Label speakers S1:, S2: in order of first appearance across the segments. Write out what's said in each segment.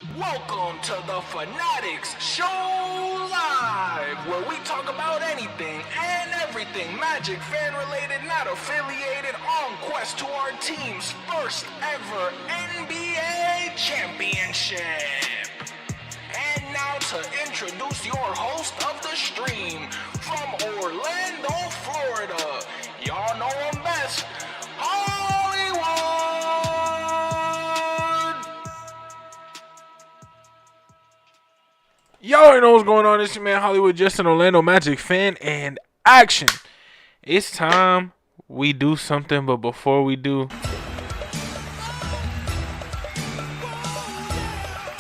S1: Welcome to the Fannattics Show Live, where we talk about anything and everything Magic fan related, not affiliated, on quest to our team's first ever NBA championship. And now to introduce your host of the stream, from Orlando, Florida, y'all know him best, Hollywood!
S2: Y'all already know what's going on. It's your man Hollywood, just an Orlando Magic fan, and action. It's time we do something, but before we do,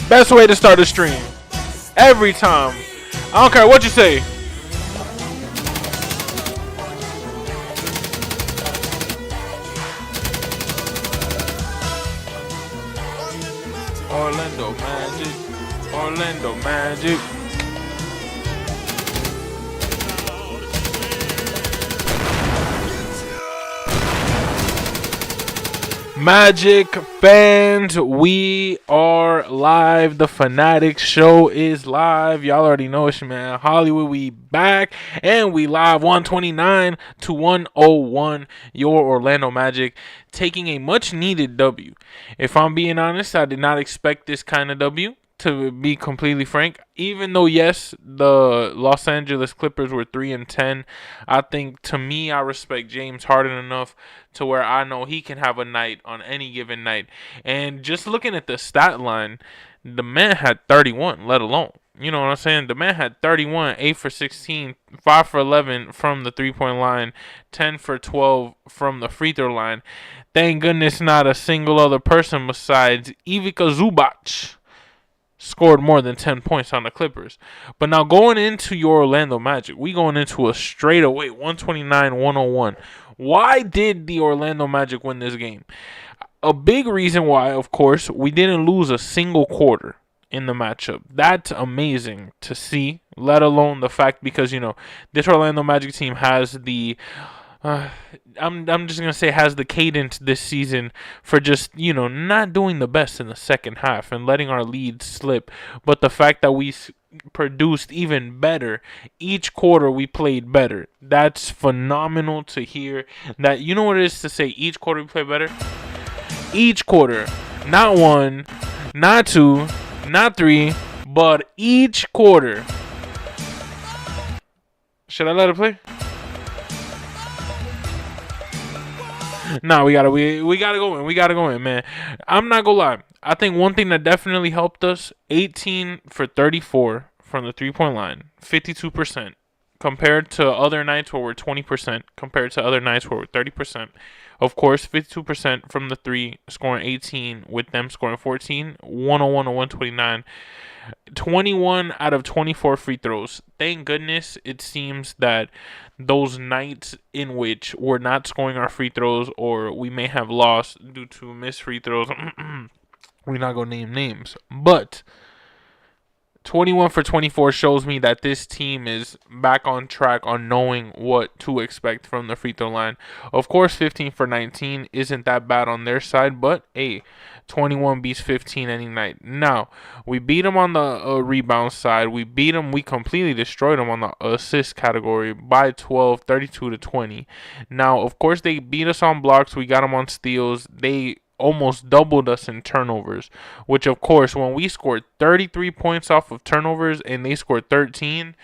S2: best way to start a stream. Every time. I don't care what you say. Orlando Magic. Orlando Magic. Magic fans, we are live. The Fannattics Show is live. Y'all already know it's your man Hollywood. We back and we live 129 to 101. Your Orlando Magic taking a much needed W. If I'm being honest, I did not expect this kind of W. To be completely frank, even though yes, the Los Angeles Clippers were 3-10, I think to me I respect James Harden enough to where I know he can have a night on any given night. And just looking at the stat line, the man had 31, let alone. You know what I'm saying? The man had 31, 8 for 16, 5 for 11 from the three-point line, 10 for 12 from the free throw line. Thank goodness not a single other person besides Ivica Zubac scored more than 10 points on the Clippers. But now going into your Orlando Magic, we going into a straightaway 129-101. Why did the Orlando Magic win this game? A big reason why, of course, we didn't lose a single quarter in the matchup. That's amazing to see, let alone the fact because, this Orlando Magic team has the I'm just gonna say has the cadence this season for just not doing the best in the second half and letting our lead slip, but the fact that we produced even better each quarter, we played better. That's phenomenal to hear. That what it is to say each quarter we play better. Each quarter, not one, not two, not three, but each quarter. Should I let it play? No, we gotta go in. We gotta go in, man. I'm not gonna lie. I think one thing that definitely helped us: 18 for 34 from the 3-point line, 52%, compared to other nights where we're 20%, compared to other nights where we're 30%. Of course, 52% from the three, scoring 18, with them scoring 14, 101 to 129. 21 out of 24 free throws. Thank goodness it seems that those nights in which we're not scoring our free throws or we may have lost due to missed free throws, we're not going to name names. But 21 for 24 shows me that this team is back on track on knowing what to expect from the free throw line. Of course, 15 for 19 isn't that bad on their side, but hey, 21 beats 15 any night. Now, we beat them on the rebound side. We completely destroyed them on the assist category by 12, 32 to 20. Now, of course, they beat us on blocks. We got them on steals. They almost doubled us in turnovers, which of course when we scored 33 points off of turnovers and they scored 13,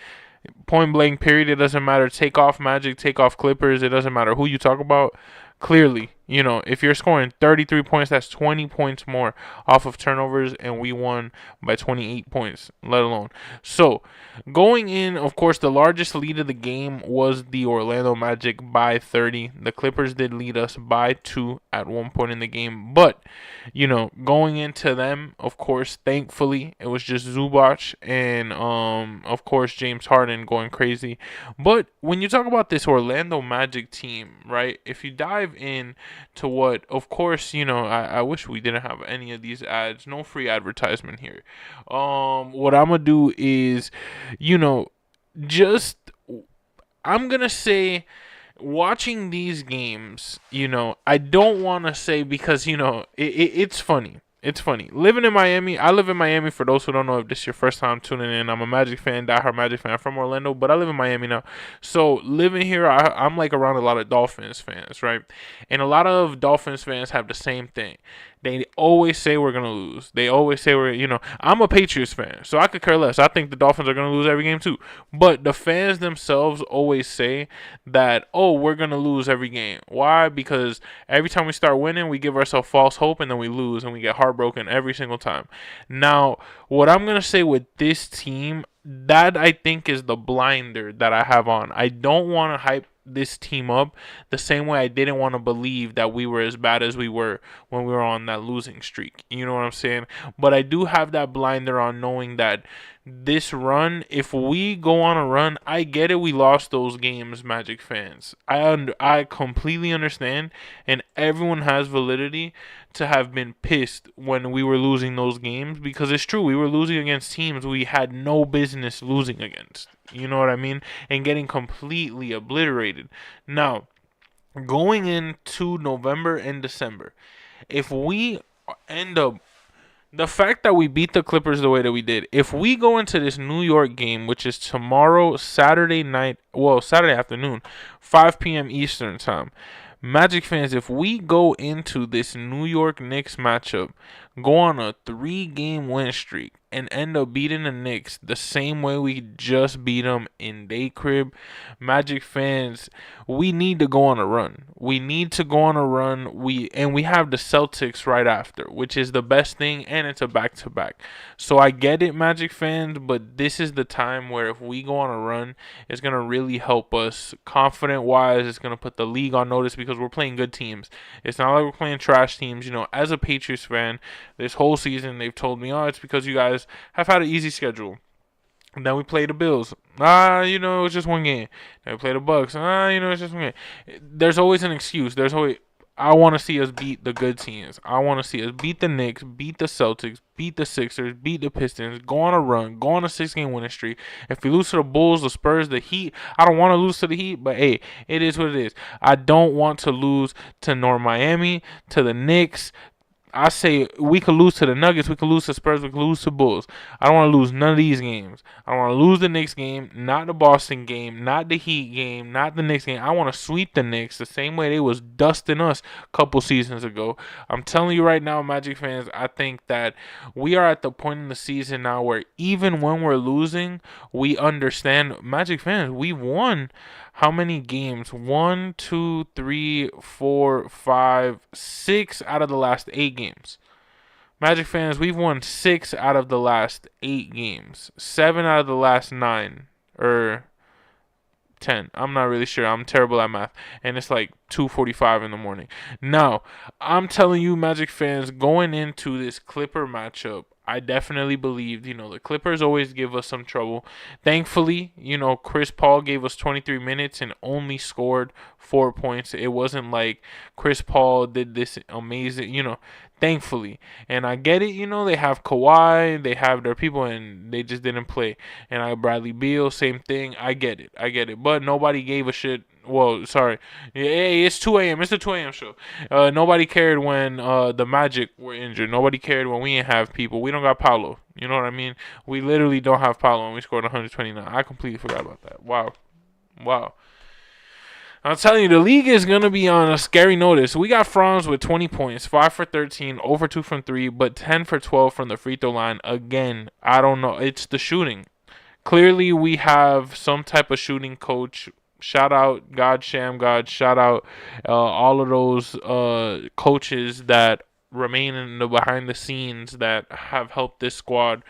S2: point blank period, it doesn't matter, take off Magic, take off Clippers, it doesn't matter who you talk about. Clearly, if you're scoring 33 points, that's 20 points more off of turnovers, and we won by 28 points, let alone. So, going in, of course, the largest lead of the game was the Orlando Magic by 30. The Clippers did lead us by 2 at one point in the game, but, going into them, of course, thankfully, it was just Zubac and, of course, James Harden going crazy. But when you talk about this Orlando Magic team, right, if you dive in to what, of course, I wish we didn't have any of these ads. No free advertisement here. What I'm gonna do is, just I'm gonna say, watching these games, I don't want to say because it's funny. It's funny. Living in Miami, I live in Miami for those who don't know if this is your first time tuning in. I'm a Magic fan, diehard Magic fan. I'm from Orlando, but I live in Miami now. So living here, I'm like around a lot of Dolphins fans, right? And a lot of Dolphins fans have the same thing. They always say we're going to lose. They always say I'm a Patriots fan, so I could care less. I think the Dolphins are going to lose every game too. But the fans themselves always say that, oh, we're going to lose every game. Why? Because every time we start winning, we give ourselves false hope and then we lose and we get heartbroken every single time. Now, what I'm going to say with this team, that I think is the blinder that I have on. I don't want to hype this team up the same way I didn't want to believe that we were as bad as we were when we were on that losing streak. You know what I'm saying? But I do have that blinder on knowing that this run, if we go on a run, I get it. We lost those games, Magic fans. I completely understand, and everyone has validity to have been pissed when we were losing those games because it's true. We were losing against teams we had no business losing against. You know what I mean? And getting completely obliterated. Now, going into November and December, if we end up the fact that we beat the Clippers the way that we did, if we go into this New York game, which is tomorrow, Saturday afternoon, 5 p.m. Eastern time, Magic fans, if we go into this New York Knicks matchup, go on a 3-game win streak, and end up beating the Knicks the same way we just beat them in day crib, Magic fans, we need to go on a run. We need to go on a run. We have the Celtics right after, which is the best thing, and it's a back-to-back. So I get it, Magic fans, but this is the time where if we go on a run, it's going to really help us confident-wise. It's going to put the league on notice because we're playing good teams. It's not like we're playing trash teams. You know, as a Patriots fan, this whole season they've told me, oh, it's because you guys have had an easy schedule. And then we play the Bills. It was just one game. Then we play the Bucks. It's just one game. There's always an excuse. I want to see us beat the good teams. I want to see us beat the Knicks, beat the Celtics, beat the Sixers, beat the Pistons, go on a run, go on a 6-game winning streak. If we lose to the Bulls, the Spurs, the Heat, I don't want to lose to the Heat, but hey, it is what it is. I don't want to lose to Miami, to the Knicks. I say we could lose to the Nuggets, we could lose to Spurs, we could lose to Bulls. I don't want to lose none of these games. I don't want to lose the Knicks game, not the Boston game, not the Heat game, not the Knicks game. I want to sweep the Knicks the same way they was dusting us a couple seasons ago. I'm telling you right now, Magic fans, I think that we are at the point in the season now where even when we're losing, we understand. Magic fans, we won how many games? 1, 2, 3, 4, 5, 6 out of the last 8 games. Magic fans, we've won 6 out of the last 8 games. 7 out of the last 9. Or 10. I'm not really sure. I'm terrible at math. And it's like 2:45 in the morning. Now, I'm telling you, Magic fans, going into this Clipper matchup, I definitely believed, the Clippers always give us some trouble. Thankfully, Chris Paul gave us 23 minutes and only scored 4 points. It wasn't like Chris Paul did this amazing, thankfully. And I get it, they have Kawhi, they have their people, and they just didn't play. And Bradley Beal, same thing. I get it. But nobody gave a shit. Well, sorry. Hey, it's 2 a.m. It's the 2 a.m. show. Nobody cared when the Magic were injured. Nobody cared when we didn't have people. We don't got Paolo. You know what I mean? We literally don't have Paolo, and we scored 129. I completely forgot about that. Wow. I'm telling you, the league is going to be on a scary notice. We got Franz with 20 points, 5 for 13, over 2 from 3, but 10 for 12 from the free throw line. Again, I don't know. It's the shooting. Clearly, we have some type of shooting coach. Shout out God Sham God. Shout out all of those coaches that remain in the behind the scenes that have helped this squad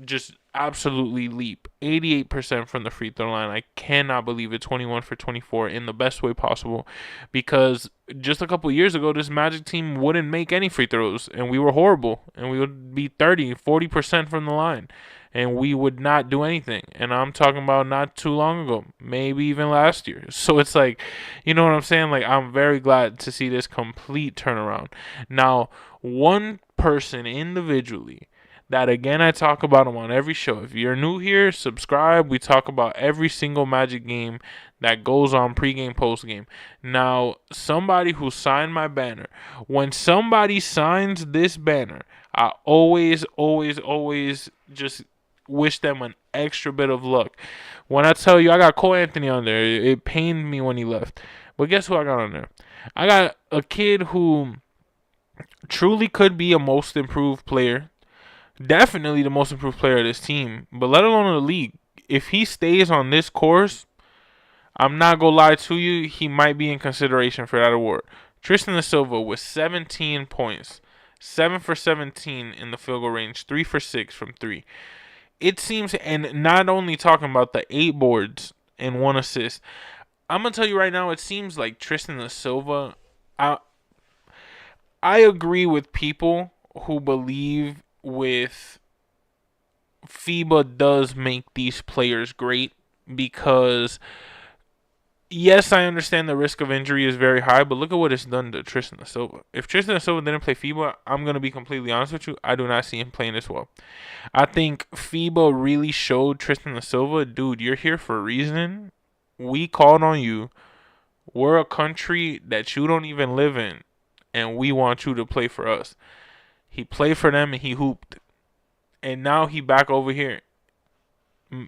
S2: just absolutely leap. 88% from the free throw line. I cannot believe it. 21 for 24 in the best way possible, because just a couple years ago, this Magic team wouldn't make any free throws, and we were horrible, and we would be 30-40% from the line, and we would not do anything. And I'm talking about not too long ago, maybe even last year. So it's like, you know what I'm saying? Like, I'm very glad to see this complete turnaround. Now, one person individually that, again, I talk about him on every show. If you're new here, subscribe. We talk about every single Magic game that goes on, pregame, postgame. Now, somebody who signed my banner, when somebody signs this banner, I always just wish them an extra bit of luck. When I tell you I got Cole Anthony on there, it pained me when he left. But guess who I got on there? I got a kid who truly could be a most improved player. Definitely the most improved player of this team, but let alone in the league. If he stays on this course, I'm not gonna lie to you, he might be in consideration for that award. Tristan da Silva with 17 points, 7 for 17 in the field goal range, 3 for 6 from 3. It seems, and not only talking about the 8 boards and 1 assist, I'm gonna tell you right now, it seems like Tristan da Silva. I agree with people who believe with FIBA does make these players great because yes, I understand the risk of injury is very high, but look at what it's done to Tristan da Silva. If Tristan da Silva didn't play FIBA, I'm going to be completely honest with you, I do not see him playing this well. I think FIBA really showed Tristan da Silva, dude, you're here for a reason. We called on you. We're a country that you don't even live in, and we want you to play for us. He played for them, and he hooped. And now he back over here.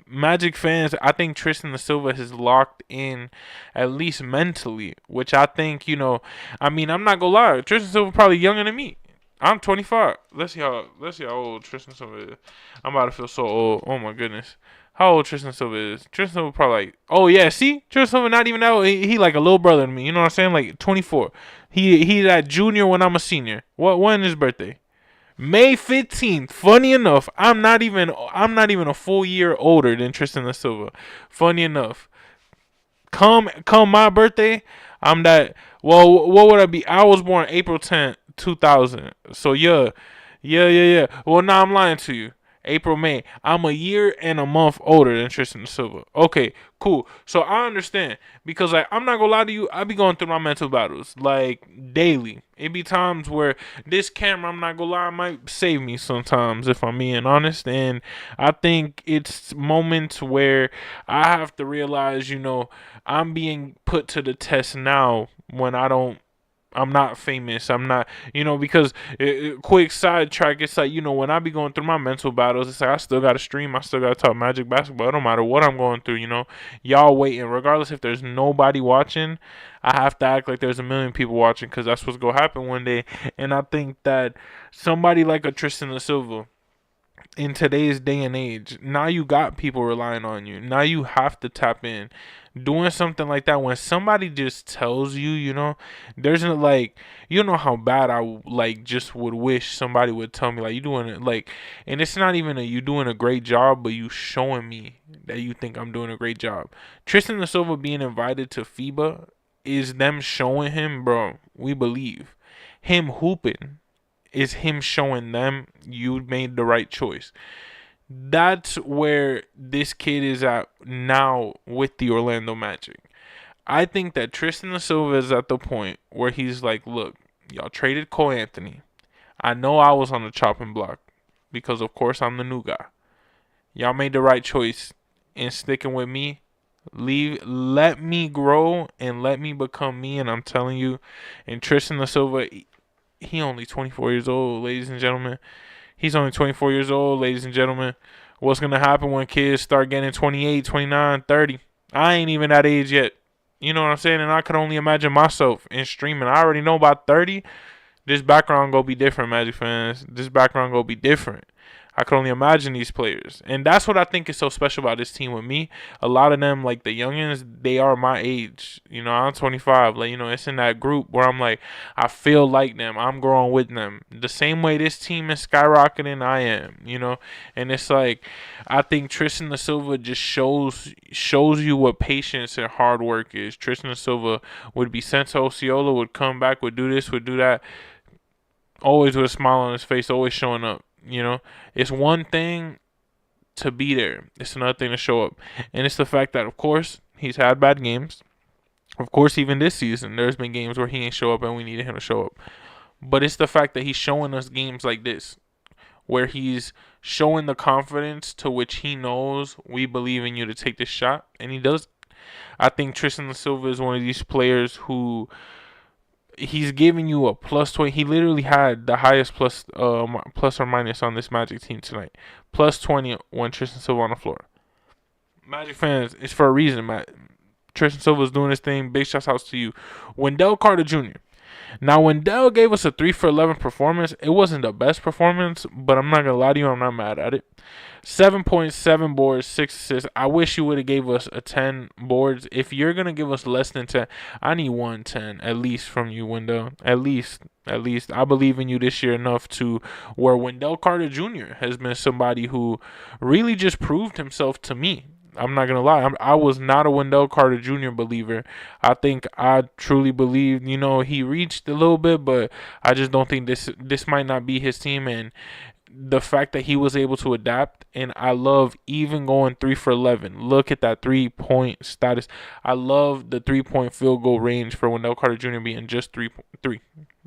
S2: Magic fans, I think Tristan da Silva has locked in, at least mentally, which I think, I mean, I'm not gonna lie, Tristan Silva probably younger than me. I'm 25. Let's see how old Tristan Silva is. I'm about to feel so old. Oh my goodness. How old Tristan Silva is? Tristan Silva probably like, oh yeah, see? Tristan Silva not even that old. He like a little brother to me. You know what I'm saying? Like 24. He that junior when I'm a senior. When is his birthday? May 15th. Funny enough, I'm not even a full year older than Tristan da Silva. Funny enough. Come my birthday, I'm that. Well, what would I be? I was born April 10th, 2000. So yeah. Well, now I'm lying to you. April, May. I'm a year and a month older than Tristan da Silva. Okay, cool. So I understand because I'm not gonna lie to you. I be going through my mental battles like daily. It be times where this camera, I'm not gonna lie, might save me sometimes if I'm being honest. And I think it's moments where I have to realize, I'm being put to the test now when I'm not famous. I'm not, because quick sidetrack. It's like, when I be going through my mental battles, it's like I still got to stream. I still got to talk Magic basketball. It don't matter what I'm going through, Y'all waiting. Regardless if there's nobody watching, I have to act like there's a million people watching because that's what's going to happen one day. And I think that somebody like a Tristan da Silva, in today's day and age, now you got people relying on you. Now you have to tap in. Doing something like that when somebody just tells you, there's no like, how bad I like just would wish somebody would tell me like you doing it like, and it's not even you doing a great job, but you showing me that you think I'm doing a great job. Tristan da Silva being invited to FIBA is them showing him, bro, we believe. Him hooping is him showing them you made the right choice. That's where this kid is at now with the Orlando Magic. I think that Tristan da Silva is at the point where he's like, look, y'all traded Cole Anthony. I know I was on the chopping block because, of course, I'm the new guy. Y'all made the right choice in sticking with me. Let me grow and let me become me. And I'm telling you, and Tristan da Silva, he only 24 years old, ladies and gentlemen. He's only 24 years old, ladies and gentlemen. What's going to happen when kids start getting 28, 29, 30? I ain't even that age yet. You know what I'm saying? And I could only imagine myself in streaming. I already know about 30. This background going to be different, Magic fans. This background going to be different. I can only imagine these players. And that's what I think is so special about this team with me. A lot of them, like the youngins, they are my age. I'm 25. Like, it's in that group where I'm like, I feel like them. I'm growing with them. The same way this team is skyrocketing, I am, And it's like, I think Tristan da Silva just shows you what patience and hard work is. Tristan da Silva would be sent to Osceola, would come back, would do this, would do that. Always with a smile on his face, always showing up. It's one thing to be there. It's another thing to show up. And it's the fact that, of course, he's had bad games. Of course, even this season, there's been games where he ain't show up and we needed him to show up. But it's the fact that he's showing us games like this, where he's showing the confidence to which he knows we believe in you to take this shot, and he does. I think Tristan da Silva is one of these players who he's giving you a plus 20. He literally had the highest plus or minus on this Magic team tonight. Plus 20 when Tristan Silva on the floor. Magic fans, it's for a reason, Matt. Tristan Silva's doing his thing. Big shout outs to you. Wendell Carter Jr. Now, Wendell gave us a 3 for 11 performance. It wasn't the best performance, but I'm not going to lie to you. I'm not mad at it. 7 points, 7 boards, 6 assists. I wish you would have gave us a 10 boards. If you're going to give us less than 10, I need 110 at least from you, Wendell. At least. I believe in you this year enough to where Wendell Carter Jr. has been somebody who really just proved himself to me. I'm not going to lie. I was not a Wendell Carter Jr. believer. I think I truly believe, he reached a little bit, but I just don't think this might not be his team. And the fact that he was able to adapt, and I love even going 3 for 11. Look at that 3-point status. I love the 3-point field goal range for Wendell Carter Jr. being just 3.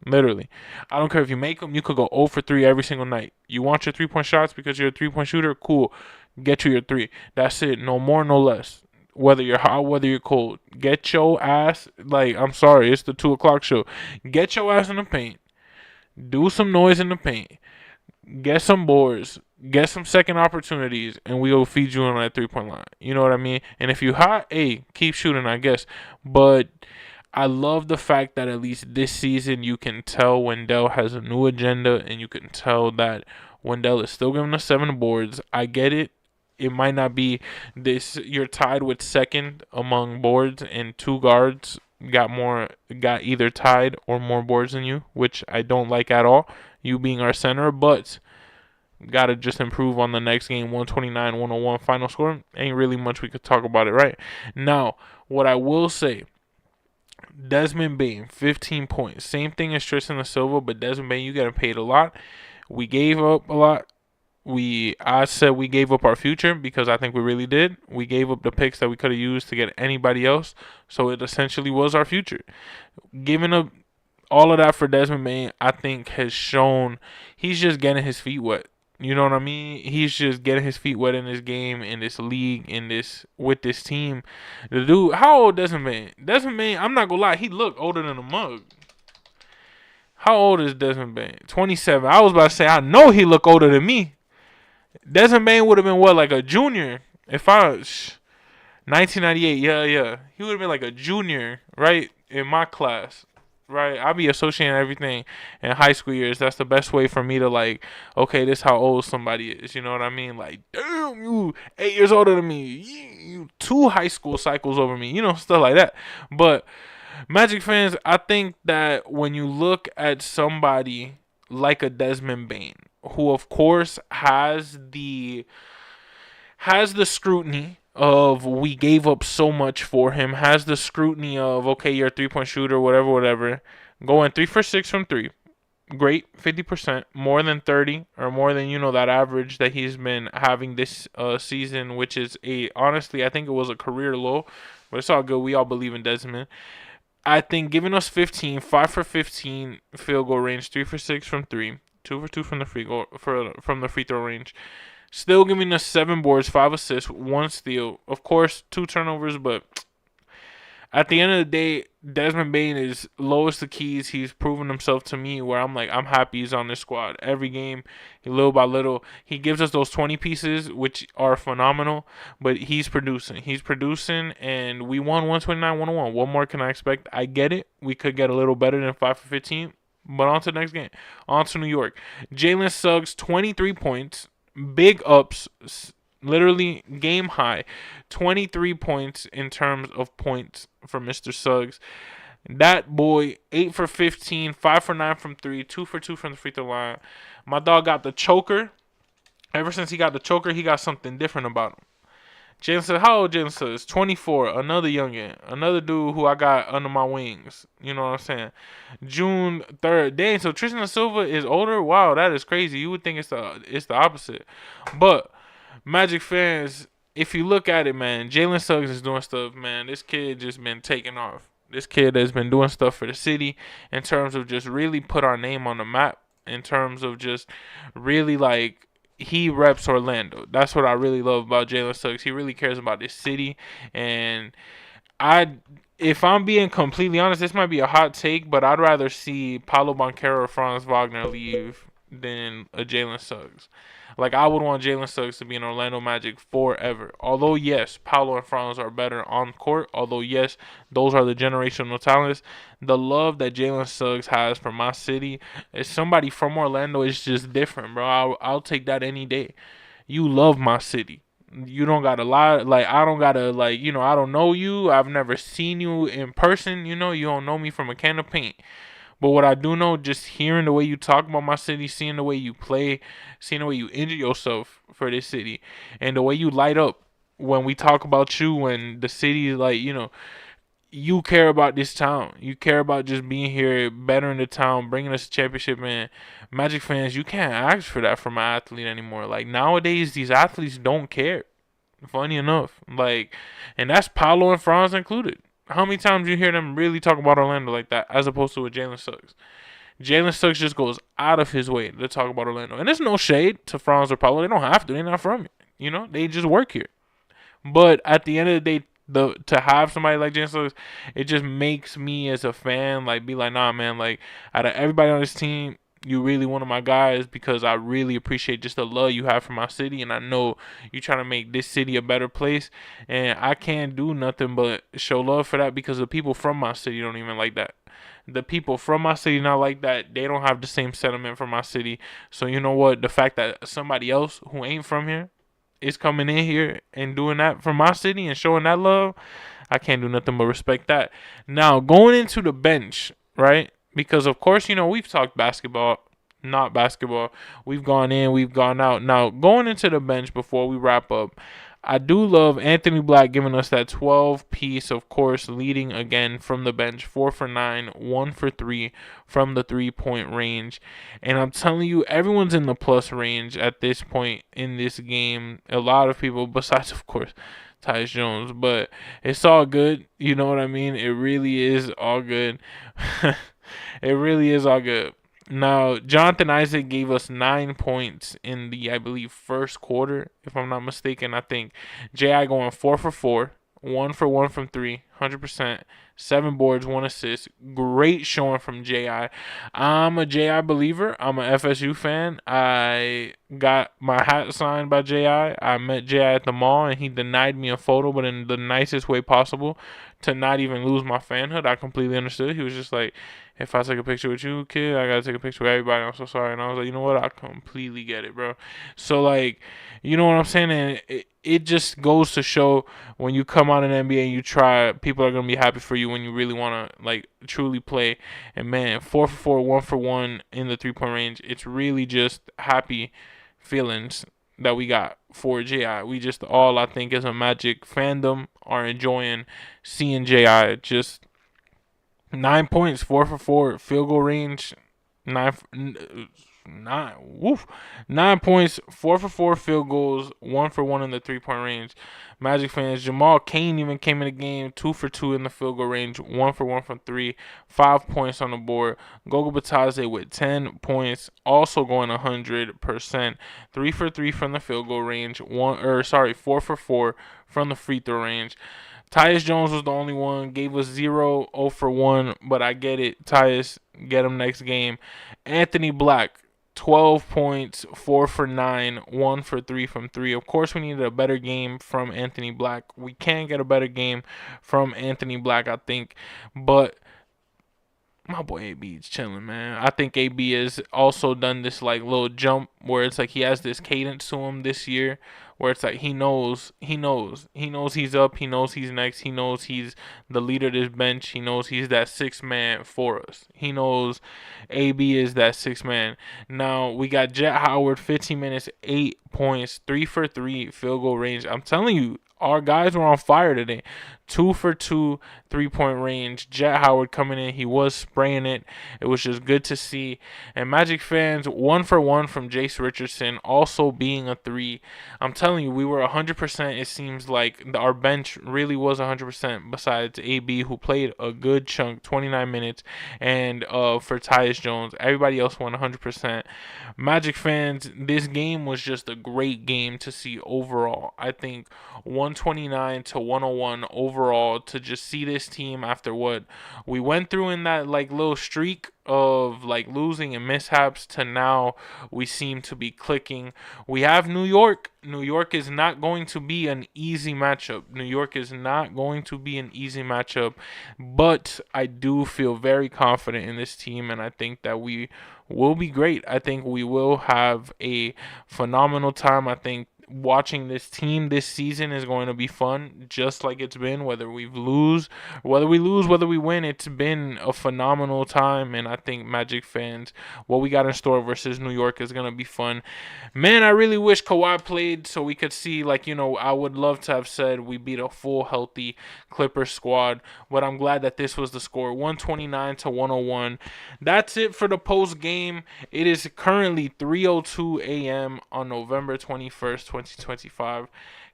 S2: Literally. I don't care if you make them. You could go 0 for 3 every single night. You want your 3-point shots because you're a 3-point shooter? Cool. Get you your 3. That's it. No more, no less. Whether you're hot, whether you're cold. Get your ass, I'm sorry, it's the 2 o'clock show. Get your ass in the paint. Do some noise in the paint. Get some boards. Get some second opportunities. And we'll feed you on that 3-point line. You know what I mean? And if you hot, hey, keep shooting, I guess. But I love the fact that at least this season you can tell Wendell has a new agenda. And you can tell that Wendell is still giving us 7 boards. I get it. It might not be this. You're tied with second among boards, and 2 guards got either tied or more boards than you, which I don't like at all. You being our center, but gotta just improve on the next game. 129-101 final score. Ain't really much we could talk about it right now. What I will say, Desmond Bane, 15 points. Same thing as Tristan Silva, but Desmond Bane, you getting paid a lot. We gave up a lot. I said we gave up our future because I think we really did. We gave up the picks that we could have used to get anybody else. So it essentially was our future. Giving up all of that for Desmond Bane, I think has shown he's just getting his feet wet. You know what I mean? He's just getting his feet wet in this game, in this league, with this team. The dude, how old Desmond Bane? Desmond Bane, I'm not gonna lie, he looked older than a mug. How old is Desmond Bane? 27. I was about to say, I know he looked older than me. Desmond Bane would have been like a junior if 1998. Yeah. He would have been like a junior, right, in my class, right? I be associating everything in high school years. That's the best way for me to okay, this is how old somebody is. You know what I mean? Like, damn, you 8 years older than me. You 2 high school cycles over me. Stuff like that. But Magic fans, I think that when you look at somebody like a Desmond Bane, who of course has the scrutiny of we gave up so much for him, has the scrutiny of, okay, you're a 3-point shooter, whatever, going 3 for 6 from 3, great, 50%, more than 30, or more than that average that he's been having this season, which is honestly, I think it was a career low, but it's all good. We all believe in Desmond. I think giving us 15, 5 for 15 field goal range, 3 for 6 from 3, 2 for 2 from the free throw range. Still giving us 7 boards, 5 assists, 1 steal. Of course, 2 turnovers, but at the end of the day, Desmond Bane is lowest the keys. He's proven himself to me where I'm happy he's on this squad. Every game, little by little, he gives us those 20 pieces, which are phenomenal, but he's producing. And we won 129-101. What more can I expect? I get it. We could get a little better than 5 for 15, but on to the next game. On to New York. Jalen Suggs, 23 points, big ups, literally game high, 23 points in terms of points for Mr. Suggs. That boy, 8 for 15, 5 for 9 from 3, 2 for 2 from the free throw line. My dog got the choker. Ever since he got the choker, he got something different about him. Jalen said, how old Jalen says? 24, another youngin, another dude who I got under my wings. You know what I'm saying? June 3rd. Dang, so Tristan Silva is older? Wow, that is crazy. You would think it's the opposite. But Magic fans, if you look at it, man, Jalen Suggs is doing stuff, man. This kid just been taking off. This kid has been doing stuff for the city in terms of just really put our name on the map, in terms of just really he reps Orlando. That's what I really love about Jalen Suggs. He really cares about this city, and If I'm being completely honest, this might be a hot take, but I'd rather see Paulo Banchero or Franz Wagner leave than a Jalen Suggs. Like, I would want Jalen Suggs to be in Orlando Magic forever. Although, yes, Paulo and Franz are better on court. Although, yes, those are the generational talents. The love that Jalen Suggs has for my city, as somebody from Orlando, is just different, bro. I'll take that any day. You love my city. You don't gotta lie. Like, I don't gotta, like, I don't know you. I've never seen you in person. You don't know me from a can of paint. But what I do know, just hearing the way you talk about my city, seeing the way you play, seeing the way you injure yourself for this city, and the way you light up when we talk about you, when the city, like, you care about this town. You care about just being here, bettering the town, bringing us a championship, man. Magic fans, you can't ask for that from an athlete anymore. Like, nowadays, these athletes don't care. Funny enough. Like, and that's Paolo and Franz included. How many times you hear them really talk about Orlando like that, as opposed to with Jalen Suggs? Jalen Suggs just goes out of his way to talk about Orlando. And there's no shade to Franz or Paolo. They don't have to. They're not from here. They just work here. But at the end of the day, to have somebody like Jalen Suggs, it just makes me as a fan like be like, nah, man. Like, out of everybody on this team, you really one of my guys, because I really appreciate just the love you have for my city, and I know you trying to make this city a better place, and I can't do nothing but show love for that, because the people from my city don't even like that. The people from my city not like that. They don't have the same sentiment for my city. So you know what? The fact that somebody else who ain't from here is coming in here and doing that for my city and showing that love, I can't do nothing but respect that. Now, going into the bench, right? Because, of course, we've talked basketball, not basketball. We've gone in, we've gone out. Now, going into the bench before we wrap up, I do love Anthony Black giving us that 12 piece, of course, leading again from the bench, 4 for 9, 1 for 3 from the 3-point range. And I'm telling you, everyone's in the plus range at this point in this game. A lot of people, besides, of course, Tyus Jones, but it's all good. You know what I mean? It really is all good. It really is all good. Now, Jonathan Isaac gave us 9 points in the, I believe, first quarter, if I'm not mistaken. I think J.I. going 4 for 4, 1 for 1 from 3, 100%, 7 boards, 1 assist. Great showing from J.I. I'm a J.I. believer. I'm a FSU fan. I got my hat signed by J.I. I met J.I. at the mall, and he denied me a photo, but in the nicest way possible, to not even lose my fanhood. I completely understood. He was just like, if I take a picture with you, kid, I gotta take a picture with everybody. I'm so sorry. And I was like, you know what? I completely get it, bro. So, like, you know what I'm saying? And it just goes to show, when you come out in the NBA and you try, people are gonna be happy for you when you really wanna, like, truly play. And man, 4 for 4, 1 for 1 in the 3-point range. It's really just happy feelings that we got for J.I. We just all, I think, as a Magic fandom, are enjoying seeing J.I. just 9 points, 4 for 4, field goal range, 9 points, 4 for 4 field goals, 1 for 1 in the 3-point range. Magic fans, Jamal Cain even came in the game, 2 for 2 in the field goal range, 1 for 1 from 3, 5 points on the board. Goga Batadze with 10 points, also going 100%, 3 for 3 from the field goal range, 4 for 4 from the free throw range. Tyus Jones was the only one, gave us 0 for 1, but I get it. Tyus, get him next game. Anthony Black, 12 points, 4 for 9, 1 for 3 from 3. Of course, we needed a better game from Anthony Black. We can get a better game from Anthony Black, I think, but my boy AB is chilling, man. I think AB has also done this like little jump where it's like he has this cadence to him this year, where it's like he knows he's up, he knows he's next, he knows he's the leader of this bench, he knows he's that sixth man for us. He knows AB is that sixth man. Now we got Jet Howard, 15 minutes, 8 points, 3 for 3 field goal range. I'm telling you, our guys were on fire today. 2 for 2 3-point range. Jet Howard coming in. He was spraying it. It was just good to see. And Magic fans, 1 for 1 from Jace Richardson, also being a 3. I'm telling you, we were 100%. It seems like our bench really was 100%, besides AB, who played a good chunk, 29 minutes, and for Tyus Jones. Everybody else went 100%. Magic fans, this game was just a great game to see overall. I think 129 to 101 overall overall to just see this team after what we went through in that like little streak of like losing and mishaps to now we seem to be clicking. We have New York. New York is not going to be an easy matchup. New York is not going to be an easy matchup, but I do feel very confident in this team, and I think that we will be great. I think we will have a phenomenal time. I think watching this team this season is going to be fun, just like it's been. Whether we lose, whether we win, it's been a phenomenal time. And I think Magic fans, what we got in store versus New York is gonna be fun. Man, I really wish Kawhi played so we could see, like, you know, I would love to have said we beat a full healthy Clippers squad, but I'm glad that this was the score, 129-101. That's it for the post game. It is currently 3:02 a.m. on November 21st, 2025.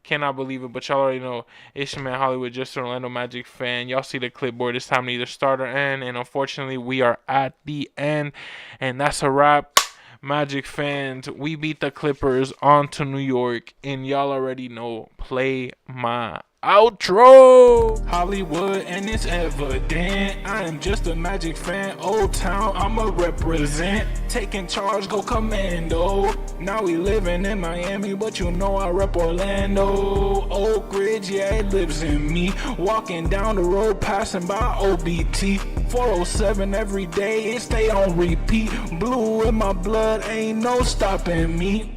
S2: Cannot believe it, but y'all already know it's your man Hollywood, just an Orlando Magic fan. Y'all see the clipboard. It's time to either start or end, and unfortunately, we are at the end, and that's a wrap. Magic fans, we beat the Clippers on to New York, and y'all already know, play my outro.
S1: Hollywood, and it's evident I am just a Magic fan. Old Town, I'ma represent. Taking charge, go commando. Now we living in Miami, but you know I rep Orlando. Oak Ridge, yeah, it lives in me. Walking down the road, passing by OBT. 407 every day, it stay on repeat. Blue in my blood, ain't no stopping me.